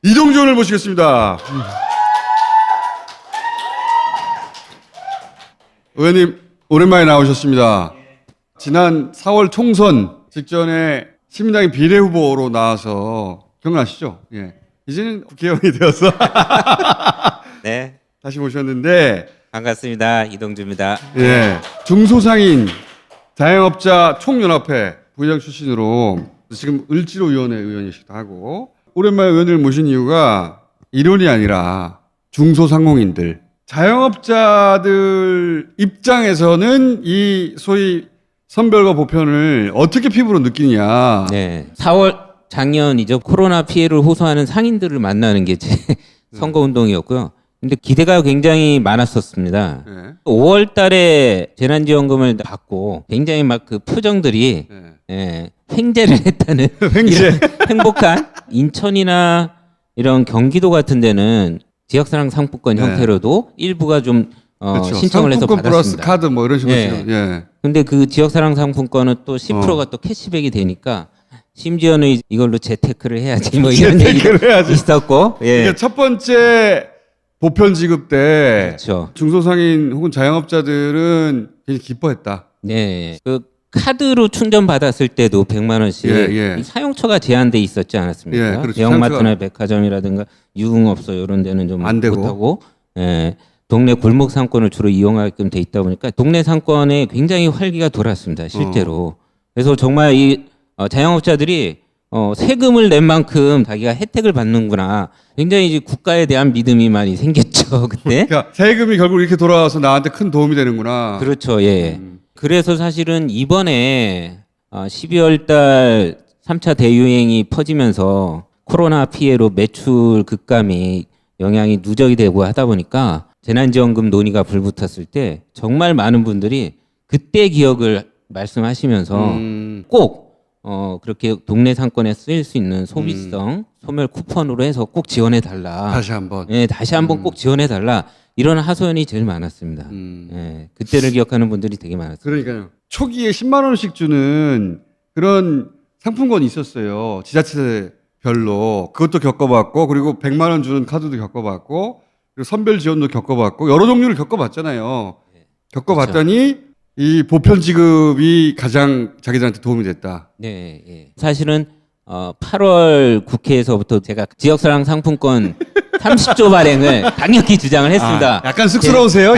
이동주 모시겠습니다. 의원님 오랜만에 나오셨습니다. 지난 4월 총선 직전에 시민당의 비례후보로 나와서 기억나시죠? 예. 이제는 국회의원이 되어서 네, 다시 모셨는데, 반갑습니다. 이동주입니다. 예, 중소상인 자영업자 총연합회 부회장 출신으로 지금 을지로위원회 의원이시기도 하고, 오랜만에 의원을 모신 이유가 이론이 아니라 중소상공인들, 자영업자들 입장에서는 이 소위 선별과 보편을 어떻게 피부로 느끼냐. 네, 4월 작년이죠. 코로나 피해를 호소하는 상인들을 만나는 게 제 선거운동이었고요. 근데 기대가 굉장히 많았었습니다. 네. 5월 달에 재난지원금을 받고 굉장히 막 그 표정들이 네. 예, 횡재를 했다는 횡재. 이런 행복한 인천이나 이런 경기도 같은 데는 지역사랑 상품권 네. 형태로도 일부가 좀 그렇죠. 신청을 해서 상품권 플러스 받았습니다. 카드 뭐 이런 식으로. 예. 지금. 예. 근데 그 지역사랑 상품권은 또 10%가 또 캐시백이 되니까 심지어는 이걸로 재테크를 해야지 뭐 이런 얘기도 재테크를 해야지. 있었고. 예. 그러니까 첫 번째 보편 지급 때 그렇죠. 중소상인 혹은 자영업자들은 굉장히 기뻐했다. 네. 그 카드로 충전 받았을 때도 100만 원씩 예, 예. 이 사용처가 제한돼 있었지 않았습니까? 예, 그렇죠. 대형마트나 백화점이라든가 유흥업소 이런 데는 좀 안 되고. 못하고, 예. 동네 골목 상권을 주로 이용하게끔 돼 있다 보니까 동네 상권에 굉장히 활기가 돌았습니다. 실제로. 그래서 정말 이 자영업자들이 세금을 낸 만큼 자기가 혜택을 받는구나. 굉장히 이제 국가에 대한 믿음이 많이 생겼죠 그때. 그러니까 세금이 결국 이렇게 돌아와서 나한테 큰 도움이 되는구나. 그렇죠. 예. 그래서 사실은 이번에 12월 달 3차 대유행이 퍼지면서 코로나 피해로 매출 급감이 영향이 누적이 되고 하다 보니까 재난지원금 논의가 불붙었을 때 정말 많은 분들이 그때 기억을 말씀하시면서 꼭 그렇게 동네 상권에 쓰일 수 있는 소비성 소멸 쿠폰으로 해서 꼭 지원해 달라. 다시 한번. 예, 다시 한번 꼭 지원해 달라. 이런 하소연이 제일 많았습니다. 예, 그때를 기억하는 분들이 되게 많았어요. 그러니까요. 초기에 10만 원씩 주는 그런 상품권이 있었어요. 지자체별로. 그것도 겪어봤고, 그리고 100만 원 주는 카드도 겪어봤고, 그리고 선별 지원도 겪어봤고, 여러 종류를 겪어봤잖아요. 겪어봤더니 이 보편 지급이 가장 자기들한테 도움이 됐다. 네, 예. 사실은 8월 국회에서부터 제가 지역사랑 상품권 30조 발행을 강력히 주장을 했습니다. 약간 쑥스러우세요?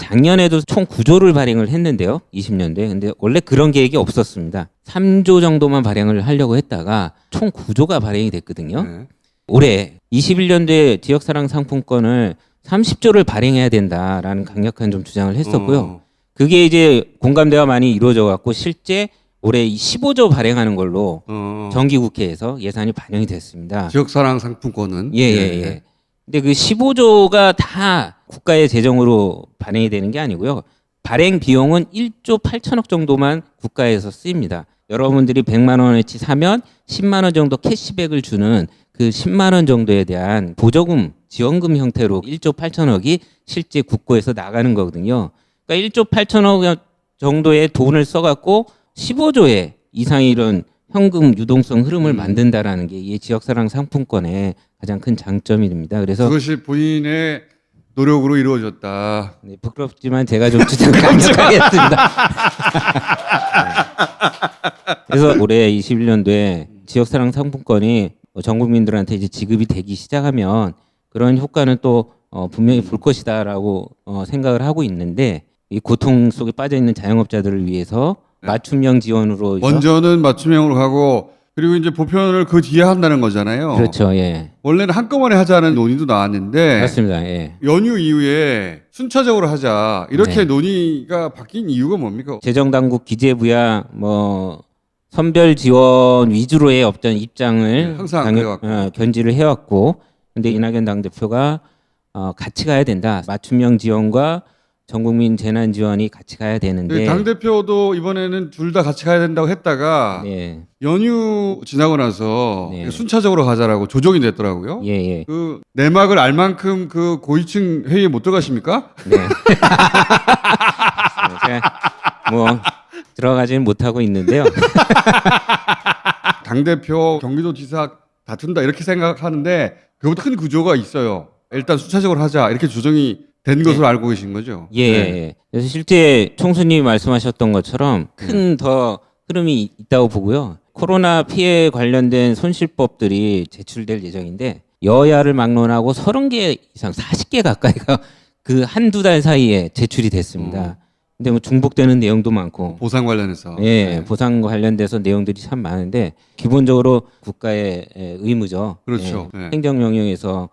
작년에도 총 9조를 발행을 했는데요. 20년도에. 근데 원래 그런 계획이 없었습니다. 3조 정도만 발행을 하려고 했다가 총 9조가 발행이 됐거든요. 네. 올해 21년도에 지역사랑 상품권을 30조를 발행해야 된다라는 강력한 좀 주장을 했었고요. 그게 이제 공감대가 많이 이루어져 갖고 실제 올해 15조 발행하는 걸로 정기국회에서 예산이 반영이 됐습니다. 지역사랑 상품권은. 예. 근데 그 15조가 다 국가의 재정으로 발행이 되는 게 아니고요. 발행 비용은 1조 8천억 정도만 국가에서 쓰입니다. 여러분들이 100만 원어치 사면 10만 원 정도 캐시백을 주는 그 10만 원 정도에 대한 보조금, 지원금 형태로 1조 8천억이 실제 국고에서 나가는 거거든요. 그러니까 1조 8천억 정도의 돈을 써갖고 15조의 이상의 이런 현금 유동성 흐름을 만든다라는 게 이 지역사랑 상품권의 가장 큰 장점입니다. 그래서 그것이 본인의 노력으로 이루어졌다. 네, 부끄럽지만 제가 좀 주장 강력하겠습니다. 그래서 올해 21년도에 지역사랑 상품권이 전 국민들한테 이제 지급이 되기 시작하면 그런 효과는 또 분명히 볼 것이다라고 생각을 하고 있는데 이 고통 속에 빠져 있는 자영업자들을 위해서 맞춤형 지원으로 먼저는 맞춤형으로 하고, 그리고 이제 보편을 그 뒤에 한다는 거잖아요. 그렇죠. 예. 원래는 한꺼번에 하자는 논의도 나왔는데 맞습니다. 예. 연휴 이후에 순차적으로 하자 이렇게 네. 논의가 바뀐 이유가 뭡니까? 재정당국 기재부야 뭐 선별 지원 위주로의 어떤 입장을 항상 그래왔고. 견지를 해왔고, 근데 이낙연 당대표가 같이 가야 된다. 맞춤형 지원과 전국민 재난 지원이 같이 가야 되는데. 당 대표도 이번에는 둘 다 같이 가야 된다고 했다가 네. 연휴 지나고 나서 네. 순차적으로 가자라고 조정이 됐더라고요. 예. 그 내막을 알 만큼 그 고위층 회의에 못 들어가십니까? 네. 제가 뭐 들어가지는 못하고 있는데요. 당 대표, 경기도지사 다툰다 이렇게 생각하는데 그것보다 큰 구조가 있어요. 일단 순차적으로 하자 이렇게 조정이 된 것으로 알고 계신 거죠? 예. 네. 그래서 실제 총수님이 말씀하셨던 것처럼 큰 더 흐름이 있다고 보고요. 코로나 피해 관련된 손실법들이 제출될 예정인데 여야를 막론하고 30개 이상 40개 가까이가 그 한두 달 사이에 제출이 됐습니다. 근데 뭐 중복되는 내용도 많고 보상 관련해서. 예, 네. 보상 관련돼서 내용들이 참 많은데 기본적으로 국가의 의무죠. 그렇죠. 예, 네. 행정명령에서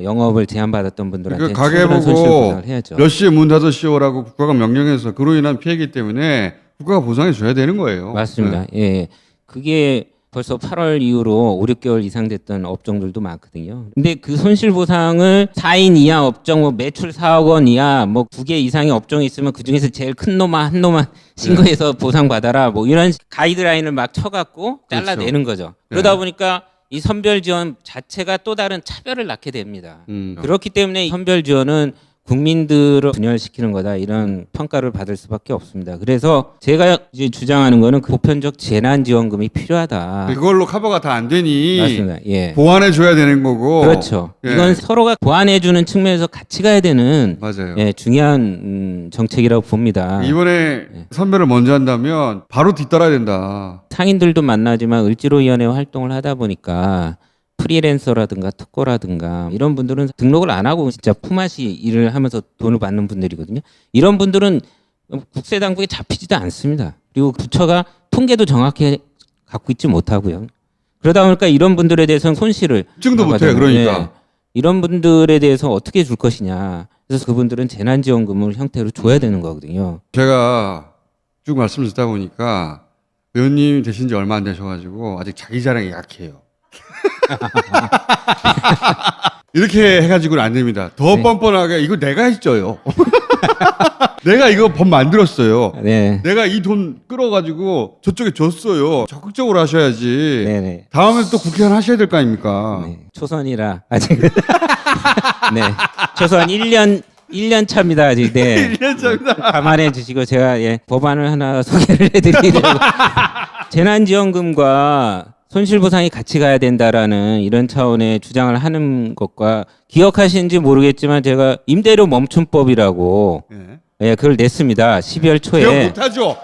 영업을 제한받았던 분들한테 그러니까 가게 충분한 손실 보고 보상을 해야죠. 몇 시에 문 닫으시오라고 국가가 명령해서 그로 인한 피해이기 때문에 국가가 보상해 줘야 되는 거예요. 맞습니다. 네. 예. 그게 벌써 8월 이후로 5, 6개월 이상 됐던 업종들도 많거든요. 근데 그 손실 보상을 4인 이하 업종, 뭐 매출 4억 원 이하, 뭐 2개 이상의 업종이 있으면 그 중에서 제일 큰 놈만 한 놈만 신고해서 보상받아라. 뭐 이런 가이드라인을 막 쳐갖고 잘라내는 거죠. 그러다 보니까 이 선별 지원 자체가 또 다른 차별을 낳게 됩니다. 그렇기 때문에 이 선별 지원은 국민들을 분열시키는 거다 이런 평가를 받을 수밖에 없습니다. 그래서 제가 이제 주장하는 거는 그 보편적 재난지원금이 필요하다. 그걸로 커버가 다 안 되니 맞습니다. 예. 보완해 줘야 되는 거고. 그렇죠. 예. 이건 서로가 보완해주는 측면에서 같이 가야 되는 맞아요. 예, 중요한 정책이라고 봅니다. 이번에 선별을 먼저 한다면 바로 뒤따라야 된다. 상인들도 만나지만 을지로위원회 활동을 하다 보니까 프리랜서라든가 특고라든가 이런 분들은 등록을 안 하고 진짜 품앗이 일을 하면서 돈을 받는 분들이거든요. 이런 분들은 국세 당국에 잡히지도 않습니다. 그리고 부처가 통계도 정확히 갖고 있지 못하고요. 그러다 보니까 이런 분들에 대해서는 손실을 입증도 못해. 그러니까. 예. 이런 분들에 대해서 어떻게 줄 것이냐. 그래서 그분들은 재난지원금을 형태로 줘야 되는 거거든요. 제가 쭉 말씀을 듣다 보니까 의원님 되신 지 얼마 안 되셔가지고 아직 자기 자랑이 약해요. 이렇게 해가지고는 안 됩니다. 더 네. 뻔뻔하게 이거 내가 했죠요. 내가 이거 법 만들었어요. 네. 내가 이 돈 끌어가지고 저쪽에 줬어요. 적극적으로 하셔야지. 네네. 다음에 또 국회의원 하셔야 될 거 아닙니까? 네. 초선이라 아직 네. 초선 1년 차입니다. 아직. 네. 1년 차입니다. 감안해 주시고 제가 예, 법안을 하나 소개를 해드리려고 재난지원금과 손실보상이 같이 가야 된다라는 이런 차원의 주장을 하는 것과 기억하시는지 모르겠지만 제가 임대료 멈춤법이라고 예. 예, 그걸 냈습니다. 12월 초에 기억 못하죠.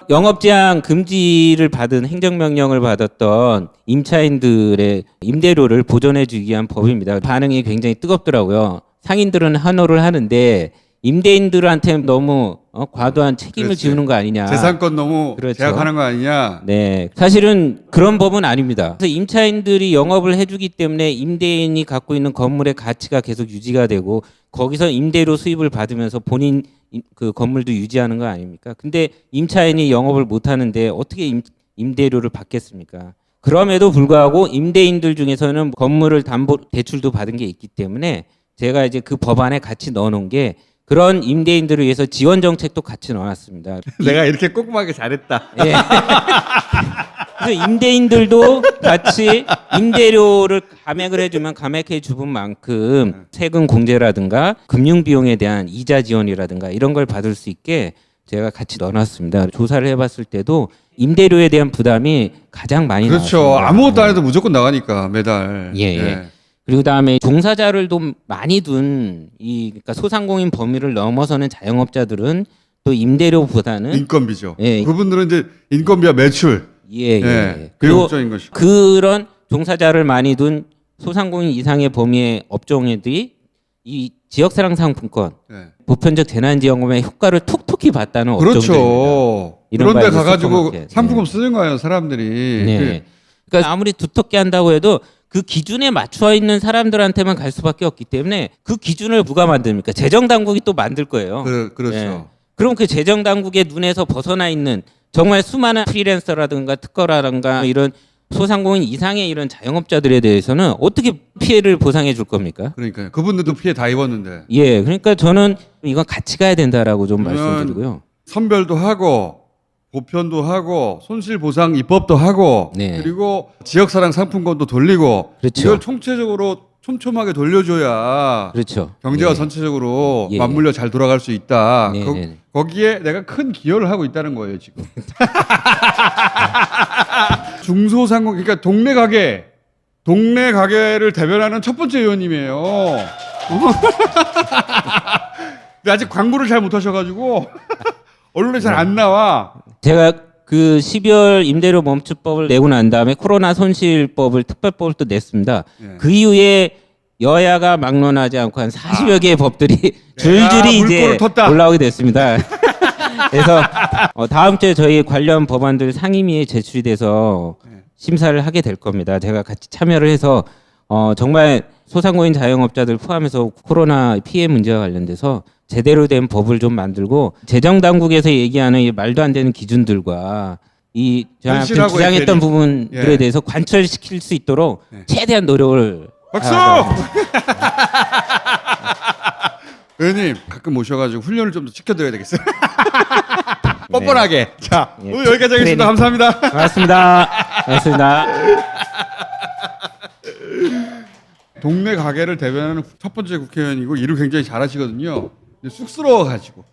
영업 제한 금지를 받은 행정명령을 받았던 임차인들의 임대료를 보존해 주기 위한 법입니다. 반응이 굉장히 뜨겁더라고요. 상인들은 환호를 하는데 임대인들한테 너무 과도한 책임을 그렇지. 지우는 거 아니냐. 재산권 너무 그렇죠. 제약하는 거 아니냐. 네, 사실은 그런 법은 아닙니다. 그래서 임차인들이 영업을 해주기 때문에 임대인이 갖고 있는 건물의 가치가 계속 유지가 되고 거기서 임대료 수입을 받으면서 본인 그 건물도 유지하는 거 아닙니까? 근데 임차인이 영업을 못 하는데 어떻게 임대료를 받겠습니까? 그럼에도 불구하고 임대인들 중에서는 건물을 담보 대출도 받은 게 있기 때문에 제가 이제 그 법안에 같이 넣어놓은 게 그런 임대인들을 위해서 지원 정책도 같이 넣어놨습니다. 내가 이렇게 꼼꼼하게 잘했다. 예. 그래서 임대인들도 같이 임대료를 감액을 해주면 감액해 주분 만큼 세금 공제라든가 금융 비용에 대한 이자 지원이라든가 이런 걸 받을 수 있게 제가 같이 넣어놨습니다. 조사를 해봤을 때도 임대료에 대한 부담이 가장 많이 그렇죠. 나왔습니다. 아무것도 안 해도 무조건 나가니까 매달. 예. 그리고 다음에 종사자를 좀 많이 둔 그러니까 소상공인 범위를 넘어서는 자영업자들은 또 임대료보다는 인건비죠. 예. 그분들은 이제 인건비와 매출. 예. 그게 그리고 걱정인 것이고. 그런 종사자를 많이 둔 소상공인 이상의 범위의 업종들이 이 지역사랑 상품권, 예. 보편적 재난지원금의 효과를 톡톡히 봤다는 업종들입니다. 그렇죠. 이런 그런데 바이오 가가지고 슈퍼마켓. 상품권 쓰는 거예요, 사람들이. 네. 그러니까 아무리 두텁게 한다고 해도 그 기준에 맞춰 있는 사람들한테만 갈 수밖에 없기 때문에 그 기준을 누가 만듭니까? 재정 당국이 또 만들 거예요. 그렇죠. 예. 그럼 그 재정 당국의 눈에서 벗어나 있는 정말 수많은 프리랜서라든가 특허라든가 이런 소상공인 이상의 이런 자영업자들에 대해서는 어떻게 피해를 보상해 줄 겁니까? 그러니까요. 그분들도 피해 다 입었는데. 예, 그러니까 저는 이건 같이 가야 된다라고 좀 그러면 말씀드리고요. 선별도 하고 보편도 하고 손실보상 입법도 하고 네. 그리고 지역사랑 상품권도 돌리고 그렇죠. 이걸 총체적으로 촘촘하게 돌려줘야 그렇죠. 경제가 예. 전체적으로 예, 맞물려 잘 돌아갈 수 있다. 네, 네. 거기에 내가 큰 기여를 하고 있다는 거예요 지금. 중소상공 그러니까 동네 가게를 대변하는 첫 번째 의원님이에요. 근데 아직 광고를 잘 못하셔가지고 언론에 잘 안 나와. 제가 그 12월 임대료 멈춤법을 내고 난 다음에 코로나 손실법을 특별법을 또 냈습니다. 예. 그 이후에 여야가 막론하지 않고 한 40여 개의 법들이 줄줄이 이제 물꼬를 텄다. 올라오게 됐습니다. 그래서 다음 주에 저희 관련 법안들 상임위에 제출이 돼서 심사를 하게 될 겁니다. 제가 같이 참여를 해서 정말 소상공인 자영업자들 포함해서 코로나 피해 문제와 관련돼서 제대로 된 법을 좀 만들고 재정 당국에서 얘기하는 이 말도 안 되는 기준들과 이 저희 앞에 현실하고 주장했던 있더니. 부분들에 예. 대해서 관철시킬 수 있도록 최대한 노력을 박수! 의원님 가끔 모셔가지고 훈련을 좀 더 시켜드려야 되겠어요. 뻔뻔하게. 자 예, 오늘 여기까지 하겠습니다. 트레이닝. 감사합니다. 고맙습니다. 고맙습니다. 동네 가게를 대변하는 첫 번째 국회의원이고 일을 굉장히 잘하시거든요. 근데 쑥스러워가지고.